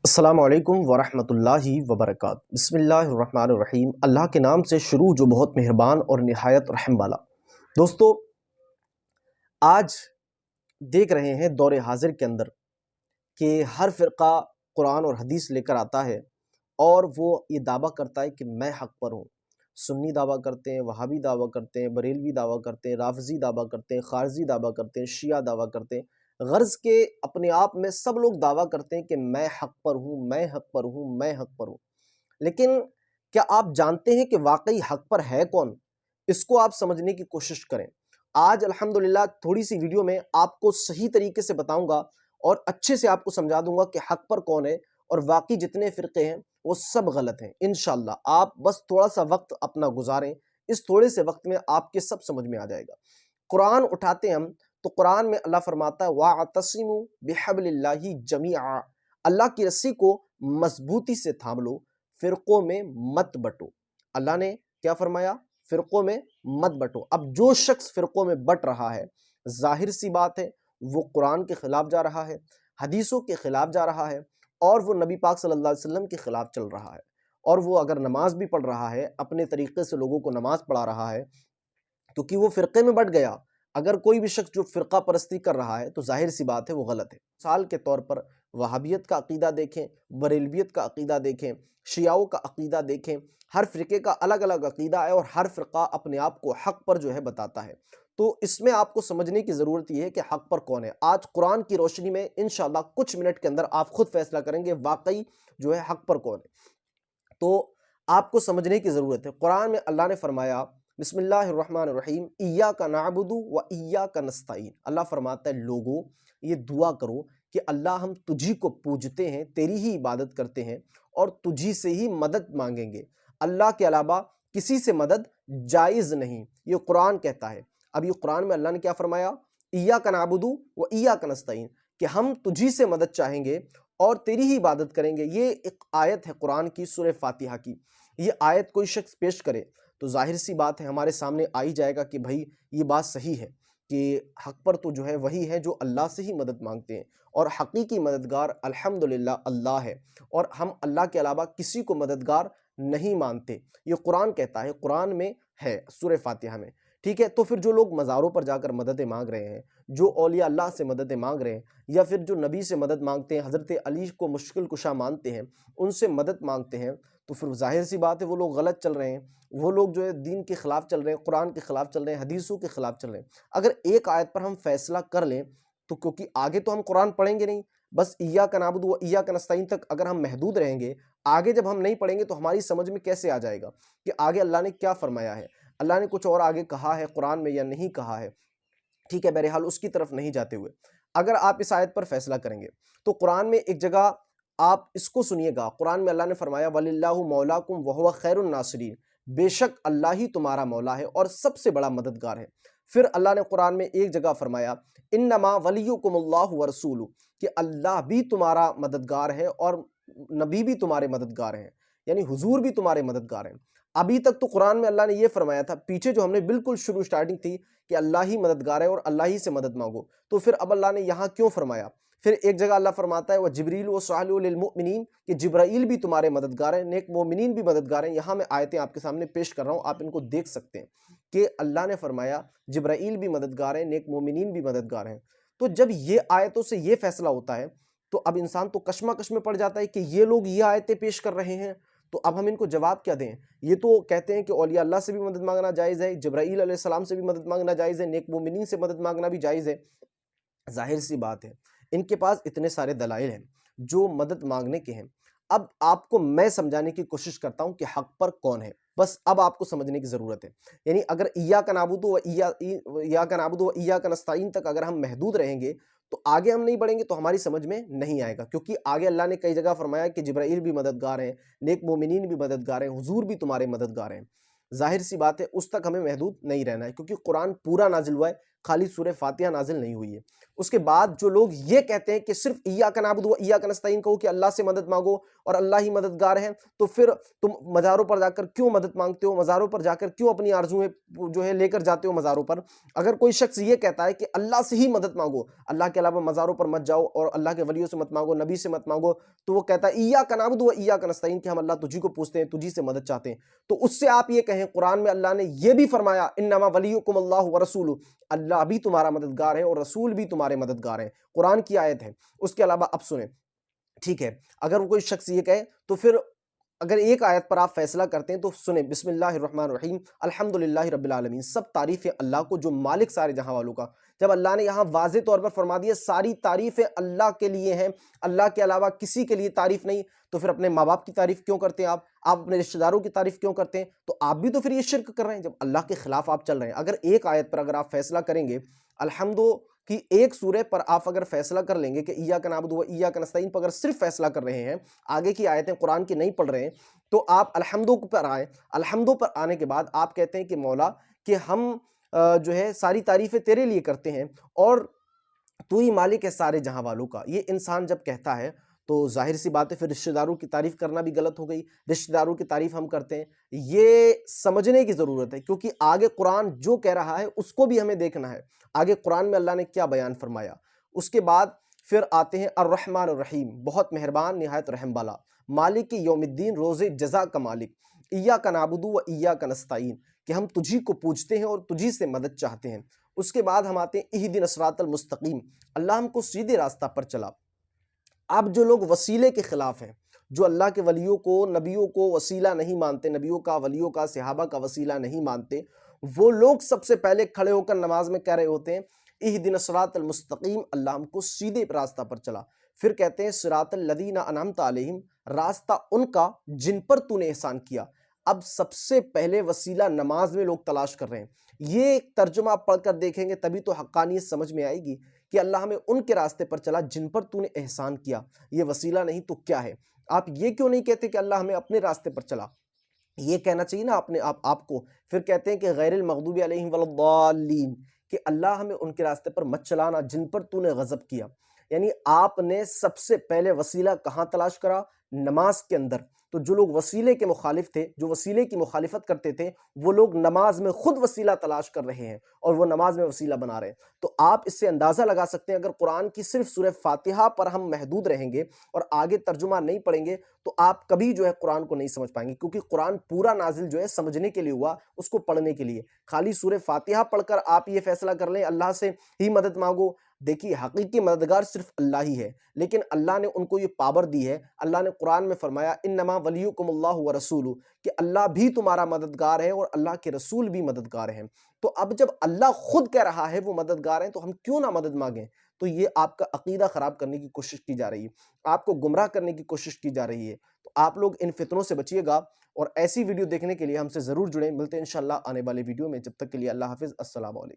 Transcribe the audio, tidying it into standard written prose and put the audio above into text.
अस्सलामु अलैकुम वरहमतुल्लाहि वबरकातुहू। बिस्मिल्लाहिर्रहमानिर्रहीम। अल्लाह के नाम से शुरू जो बहुत मेहरबान और निहायत रहम वाला। दोस्तों, आज देख रहे हैं दौरे हाजिर के अंदर कि हर फ़िरक़ा कुरान और हदीस लेकर आता है और वो ये दावा करता है कि मैं हक़ पर हूँ। सुन्नी दावा करते हैं, वहाबी दावा करते हैं, बरेलवी दावा करते हैं, राफ़ज़ी दावा करते हैं, ख़ारजी दावा करते हैं, शिया दावा करते हैं। गर्ज़ के अपने आप में सब लोग दावा करते हैं कि मैं हक़ पर हूँ, मैं हक़ पर हूँ, मैं हक़ पर हूँ। लेकिन क्या आप जानते हैं कि वाक़ई हक़ पर है कौन? इसको आप समझने की कोशिश करें। आज अल्हम्दुलिल्लाह थोड़ी-सी वीडियो में आपको सही तरीके से बताऊँगा और अच्छे से आपको समझा दूँगा कि हक़ पर कौन है और बाकी जितने फ़िरक़े हैं वो सब गलत हैं। इंशाअल्लाह आप बस थोड़ा-सा वक़्त अपना गुज़ारें, इस थोड़े से वक़्त में आपके सब समझ में आ जाएगा। कुरान उठाते हम तो कुरान में अल्लाह फरमाता है वाअतसिमू बिहब्लिल्लाहि जमीआ। अल्लाह की रस्सी को मज़बूती से थाम लो, फ़िरक़ों में मत बँटो। अल्लाह ने क्या फरमाया? फ़िरक़ों में मत बँटो। अब जो शख्स फ़िरक़ों में बँट रहा है, ज़ाहिर-सी बात है वो कुरान के ख़िलाफ़ जा रहा है, हदीसों के ख़िलाफ़ जा रहा है और वो नबी पाक सल्लल्लाहु अलैहि वसल्लम के ख़िलाफ़ चल रहा है। और वो अगर नमाज़ भी पढ़ रहा है, अपने तरीक़े से लोगों को नमाज़ पढ़ा रहा है, क्योंकि वो फ़िरक़े में बँट गया। अगर कोई भी शख्स जो फ़िरक़ा परस्ती कर रहा है तो ज़ाहिर-सी बात है वो गलत है। मिसाल के तौर पर वहाबियत का अक़ीदा देखें, बरेलवियत का अक़ीदा देखें, शियाओं का अक़ीदा देखें। हर फ़िरक़े का अलग-अलग अक़ीदा है और हर फ़िरक़ा अपने आप को हक़ पर जो है बताता है। तो इसमें आपको समझने की ज़रूरत ये है कि हक़ पर कौन है। आज कुरान की रोशनी में इंशाअल्लाह कुछ मिनट के अंदर आप खुद फ़ैसला करेंगे वाक़ई जो है हक़ पर कौन है। तो आपको समझने की ज़रूरत है। कुरान में अल्लाह ने फरमाया बिस्मिल्लाहिर्रहमानिर्रहीम इय्याका नअबुदु व इय्याका नस्तईन। अल्लाह फरमाता है लोगों ये दुआ करो कि अल्लाह हम तुझी को पूजते हैं, तेरी ही इबादत करते हैं और तुझी से ही मदद मांगेंगे। अल्लाह के अलावा किसी से मदद जायज़ नहीं, ये कुरान कहता है। अब ये कुरान में अल्लाह ने क्या फरमाया? इय्याका नअबुदु व इय्याका नस्तईन, कि हम तुझी से मदद चाहेंगे और तेरी ही इबादत करेंगे। ये एक आयत है कुरान की सूरह फातिहा की। ये आयत कोई शख्स पेश करे तो जाहिर सी बात है हमारे सामने आ ही जाएगा कि भाई ये बात सही है कि हक़ पर तो जो है वही है जो अल्लाह से ही मदद मांगते हैं और हकीकी मददगार अल्हम्दुलिल्लाह अल्लाह है और हम अल्लाह के अलावा किसी को मददगार नहीं मानते। ये कुरान कहता है, कुरान में है सूरह फातिहा में। ठीक है, तो फिर जो लोग मज़ारों पर जाकर मददें मांग रहे हैं, जो औलिया अल्लाह से मददें मांग रहे हैं या फिर जो नबी से मदद मांगते हैं, हज़रत अली को मुश्किल कुशा मानते हैं, उनसे मदद मांगते हैं, तो फिर ज़ाहिर सी बात है वो लोग गलत चल रहे हैं। वो लोग जो है दीन के ख़िलाफ़ चल रहे हैं, कुरान के ख़िलाफ़ चल रहे हैं, हदीसों के ख़िलाफ़ चल रहे हैं। अगर एक आयत पर हम फ़ैसला कर लें तो क्योंकि आगे तो हम कुरान पढ़ेंगे नहीं, बस इय्याका नअबुदु व इय्याका नस्तईन तक अगर हम महदूद रहेंगे, आगे जब हम नहीं पढ़ेंगे तो हमारी समझ में कैसे आ जाएगा कि आगे अल्लाह ने क्या फ़रमाया है? अल्लाह ने कुछ और आगे कहा है कुरान में या नहीं कहा है? ठीक है, बहरहाल उसकी तरफ नहीं जाते हुए अगर आप इस आयत पर फैसला करेंगे तो कुरान में एक जगह आप इसको सुनिएगा। कुरान में अल्लाह ने फरमाया वलिल्लाहु मौलाकुम व हुवा खैरुन नासिरीन, बेशक अल्लाह ही तुम्हारा मौला है और सबसे बड़ा मददगार है। फिर अल्लाह ने कुरान में एक जगह फरमाया इन्नमा वलियुकुमुल्लाहु व रसूलु, कि अल्लाह भी तुम्हारा मददगार है और नबी भी तुम्हारे मददगार हैं, यानी हुजूर भी तुम्हारे मददगार हैं। अभी तक तो कुरान में अल्लाह ने ये फरमाया था, पीछे जो हमने बिल्कुल शुरू स्टार्टिंग थी कि अल्लाह ही मददगार है और अल्लाह ही से मदद मांगो, तो फिर अब अल्लाह ने यहाँ क्यों फरमाया? फिर एक जगह अल्लाह फरमाता है वह जिब्रील व सालिहुल लिल मुमिनीन, कि जिब्राइल भी तुम्हारे मददगार हैं, नेक मोमिनीन भी मददगार हैं। यहाँ मैं आयतें आपके सामने पेश कर रहा हूँ, आप इनको देख सकते हैं कि अल्लाह ने फरमाया जिब्राइल भी मददगार हैं, नेक मोमिनीन भी मददगार हैं। तो जब ये आयतों से ये फैसला होता है तो अब इंसान तो कशमकश में पड़ जाता है कि ये लोग ये आयतें पेश कर रहे हैं, तो अब हम इनको जवाब क्या दें? ये तो कहते हैं कि औलिया अल्लाह से भी मदद मांगना जायज़ है, जिब्राइल अलैहिस्सलाम से भी मदद मांगना जायज़ है, नेक मोमिनीन से मदद मांगना भी जायज़ है। ज़ाहिर सी बात है, इनके पास इतने सारे दलाइल हैं जो मदद मांगने के हैं। अब आपको मैं समझाने की कोशिश करता हूँ कि हक़ पर कौन है, बस अब आपको समझने की ज़रूरत है। यानी अगर इय्याका नअबुदु व इय्याका नअबुदु व इय्याका नस्तईन तक अगर हम महदूद रहेंगे तो आगे हम नहीं बढ़ेंगे तो हमारी समझ में नहीं आएगा, क्योंकि आगे अल्लाह ने कई जगह फरमाया कि जिब्राइल भी मददगार हैं, नेक मोमिनीन भी मददगार हैं, हुजूर भी तुम्हारे मददगार हैं। ज़ाहिर सी बात है उस तक हमें महदूद नहीं रहना है, क्योंकि कुरान पूरा नाज़िल हुआ है, खाली सूरह फातिहा नाजिल नहीं हुई है। उसके बाद जो लोग ये कहते हैं कि सिर्फ इय्याका नअबुदु व इय्याका नस्तईन कहो कि अल्लाह से मदद मांगो और अल्लाह ही मददगार है, तो फिर तुम मज़ारों पर जाकर क्यों मदद मांगते हो? मज़ारों पर जाकर क्यों अपनी आरज़ुएँ जो है लेकर जाते हो मज़ारों पर? अगर कोई शख्स ये कहता है कि अल्लाह से ही मदद मांगो, अल्लाह के अलावा मज़ारों पर मत जाओ और अल्लाह के वलियों से मत मांगो, नबी से मत मांगो, तो वो कहता है इय्याका नअबुदु व इय्याका नस्तईन कि हम अल्लाह तुझी को पूछते हैं, तुझी से मदद चाहते हैं। तो उससे आप ये कहें, कुरान में अल्लाह ने ये भी फरमाया इन्नमा वलियुकुम अल्लाहु व रसूलुहु, अल्लाह भी तुम्हारा मददगार है और रसूल भी तुम्हारे मददगार हैं। कुरान की आयत है। उसके अलावा अब सुने, ठीक है, अगर वो कोई शख्स ये कहे तो फिर अगर एक आयत पर आप फैसला करते हैं तो सुने, बिस्मिल्लाहिर्रहमानिर्रहीम अल्हम्दुलिल्लाहि रब्बिल आलमीन, सब तारीफ़ है अल्लाह को जो मालिक सारे जहां वालों का। जब अल्लाह ने यहाँ वाज़े तौर पर फरमा दिया सारी तारीफ़ें अल्लाह के लिए हैं, अल्लाह के अलावा किसी के लिए तारीफ़ नहीं, तो फिर अपने माँ बाप की तारीफ़ क्यों करते हैं आप अपने रिश्तेदारों की तारीफ़ क्यों करते हैं? तो आप भी तो फिर ये शिर्क कर रहे हैं जब अल्लाह के खिलाफ आप चल रहे हैं। अगर एक आयत पर अगर आप फैसला करेंगे, अल्हम्दु कि एक सूरह पर आप अगर फैसला कर लेंगे कि इय्याका नअबुदु व इय्याका नस्तईन पर अगर सिर्फ फैसला कर रहे हैं, आगे की आयतें कुरान की नहीं पढ़ रहे हैं, तो आप अल्हम्दु पर आए। अल्हम्दु पर आने के बाद आप कहते हैं कि मौला कि हम जो है सारी तारीफ़ें तेरे लिए करते हैं और तू ही मालिक है सारे जहां वालों का। ये इंसान जब कहता है तो जाहिर सी बात है फिर रिश्तेदारों की तारीफ करना भी गलत हो गई। रिश्तेदारों की तारीफ हम करते हैं, ये समझने की ज़रूरत है क्योंकि आगे कुरान जो कह रहा है उसको भी हमें देखना है। आगे कुरान में अल्लाह ने क्या बयान फरमाया। उसके बाद फिर आते हैं अर्रहमान अर्रहीम, बहुत मेहरबान निहायत रहम वाला, मालिक यौमिद्दीन, रोज़े जज़ा का मालिक, इय्याका नअबुदु व इय्याका नस्तईन कि हम तुझी को पूछते हैं और तुझी से मदद चाहते हैं। उसके बाद हम आते हैं इहदिनस सिरातल मुस्तकीम, अल्लाह हमको सीधे रास्ता पर चला। अब जो लोग वसीले के खिलाफ हैं, जो अल्लाह के वलियों को, नबियों को वसीला नहीं मानते, नबियों का, वलियों का, सहाबा का वसीला नहीं मानते, वो लोग सबसे पहले खड़े होकर नमाज में कह रहे होते हैं इहदिनस सिरातल मुस्तकीम, अल्लाह हमको सीधे रास्ता पर चला। फिर कहते हैं सिरातल लदीना अनअमता अलैहिम, रास्ता उनका जिन पर तूने एहसान किया। अब सबसे पहले वसीला नमाज में लोग तलाश कर रहे हैं। ये तर्जुमा पढ़कर देखेंगे तभी तो हक्कानियत समझ में आएगी कि अल्लाह हमें उनके रास्ते पर चला जिन पर तूने एहसान किया। ये वसीला नहीं तो क्या है? आप ये क्यों नहीं कहते कि अल्लाह हमें अपने रास्ते पर चला? ये कहना चाहिए ना अपने आपको। फिर कहते हैं कि गैरिल मग़दूबि अलैहिम वलद्दाल्लीन, कि अल्लाह हमें उनके रास्ते पर मत चलाना जिन पर तूने गज़ब किया। यानी आपने सबसे पहले वसीला कहाँ तलाश करा? नमाज के अंदर। तो जो लोग वसीले के मुखालिफ थे, जो वसीले की मुखालिफत करते थे, वो लोग नमाज में खुद वसीला तलाश कर रहे हैं और वो नमाज में वसीला बना रहे हैं। तो आप इससे अंदाज़ा लगा सकते हैं अगर कुरान की सिर्फ सूरह फातिहा पर हम महदूद रहेंगे और आगे तर्जुमा नहीं पढ़ेंगे तो आप कभी जो है कुरान को नहीं समझ पाएंगे, क्योंकि कुरान पूरा नाजिल जो है समझने के लिए हुआ, उसको पढ़ने के लिए। खाली सूरह फातिहा पढ़कर आप ये फैसला कर लें अल्लाह से ही मदद मांगो। देखिए हकीकी मददगार सिर्फ अल्लाह ही है, लेकिन अल्लाह ने उनको ये पावर दी है। अल्लाह ने कुरान में फरमाया इन्नमा वलियुकुमुल्लाहु व रसूलुहु, कि अल्लाह भी तुम्हारा मददगार है और अल्लाह के रसूल भी मददगार हैं। तो अब जब अल्लाह खुद कह रहा है वो मददगार हैं, तो हम क्यों ना मदद मांगें? तो ये आपका अकीदा खराब करने की कोशिश की जा रही है, आपको गुमराह करने की कोशिश की जा रही है। तो आप लोग इन फितनों से बचिएगा और ऐसी वीडियो देखने के लिए हमसे ज़रूर जुड़ें। मिलते हैं इंशाअल्लाह आने वाले वीडियो में। जब तक के लिए अल्लाह हाफ़िज़, अस्सलामु अलैकुम।